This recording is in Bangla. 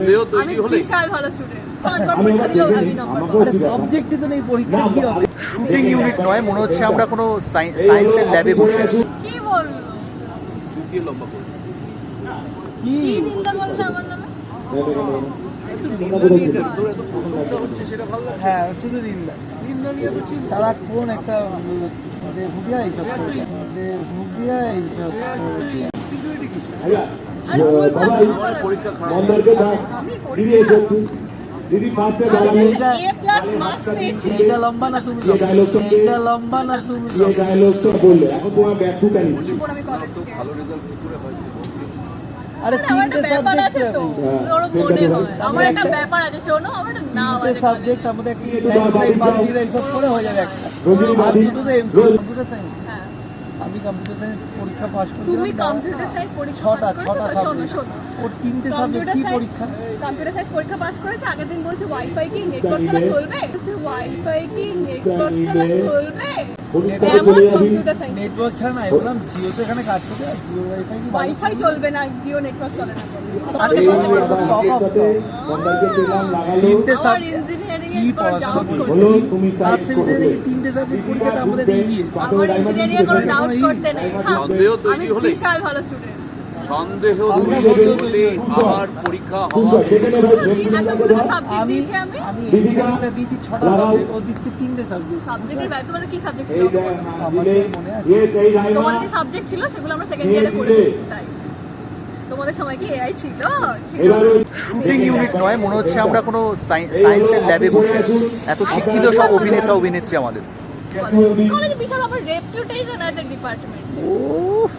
আমি বিশাল ভালো স্টুডেন্ট। 5 বার পরীক্ষা দিলেও ভাবি নাম্বার পাবো। সাবজেক্টে তো নেই পরীক্ষা কি হবে? শুটিং ইউনিট নয়, মনে হচ্ছে আমরা কোনো সায়েন্সের ল্যাবে বসে আছি। কি বলবো? কি কি চিন্তা করলে আমার নামে? হ্যাঁ শুধু দিনদা সারাক্ষণ একটা হুডিয়া এইসব হুডিয়া এইসব আরে পরীক্ষা A প্লাস মার্কস পেয়েছি। এইটা লম্বা না তুমি এইটা লম্বা না তুমি এরপর আমি কলেজকে আরে আমার একটা তিনটে ব্যাপার আছে সাবজেক্ট তো, ওর মনে হয় আমার একটা ব্যাপার আছে, শোনো আমার একটা নাম তিনটে আছে সাবজেক্ট আমাদের একটা ল্যান্ডস্লাইড বাদ দিলে এইসব করে হয়ে যাবে একটা আর দুটো তো এমসি কম্পিউটার সায়েন্স হ্যাঁ। আমি কম্পিউটার সায়েন্স পরীক্ষা পাস তুমি করেছিলাম কম্পিউটার সায়েন্স পরীক্ষা ছটা পাস করেছো? শোনো সাবজেক্ট শোনো, ওর তিনটে সাবজেক্ট কি পরীক্ষা কম্পিউটার সায়েন্স পরীক্ষা পাস করেছে, আগের দিন বলছে ওয়াইফাই কি নেটওয়ার্ক ছাড়া চলবে, বলছে ওয়াইফাই কি নেটওয়ার্ক ছাড়া চলবে, এমন কম্পিউটার সায়েন্স নেটওয়ার্ক ছাড়া না বললাম জিও তো এখানে কাজ করতে জিও ওয়াইফাই কি ওয়াইফাই চলবে না, জিও নেটওয়ার্ক চলে না। আরে তিনটে আমার সাবজেক্ট ইঞ্জিনিয়ারিং কি এর পর পড়াশোনা ডাউট করছো ফার্স্ট সেমিস্টারে কি তিনটে সাবজেক্ট পরীক্ষাটা আমাদের ইংলিশ আমার ইঞ্জিনিয়ারিং এ কোনো ডাউট করতে নেই। সন্দেহ তৈরি আমি হলে? বিশাল ভালো স্টুডেন্ট। সন্দেহ আলাদা তৈরি বলতে হলে আমার পরীক্ষা হওয়া সাবজেক্ট আমি দিয়েছি আমি আমি সেমিস্টার দিয়েছি 6টা সাবজেক্ট ও দিচ্ছে 3টে সাবজেক্ট সাবজেক্টের ব্যাপারে তোমাদের কি সাবজেক্ট ছিল? আমার তো মনে আছে তোমাদের যে সাবজেক্ট ছিল সেগুলো আমরা সেকেন্ড ইয়ারে পড়ে ফেলেছি, তাই তোমাদের সময় কি এআই ছিল? ছিল না। শুটিং ইউনিট নয়, মনে হচ্ছে আমরা কোনো সায়েন্সের ল্যাবে বসে আছি। এত শিক্ষিত সব অভিনেতা অভিনেত্রী আমাদের। কলেজে বিশাল আমার রেপুটেশন আছে ডিপার্টমেন্ট। উফ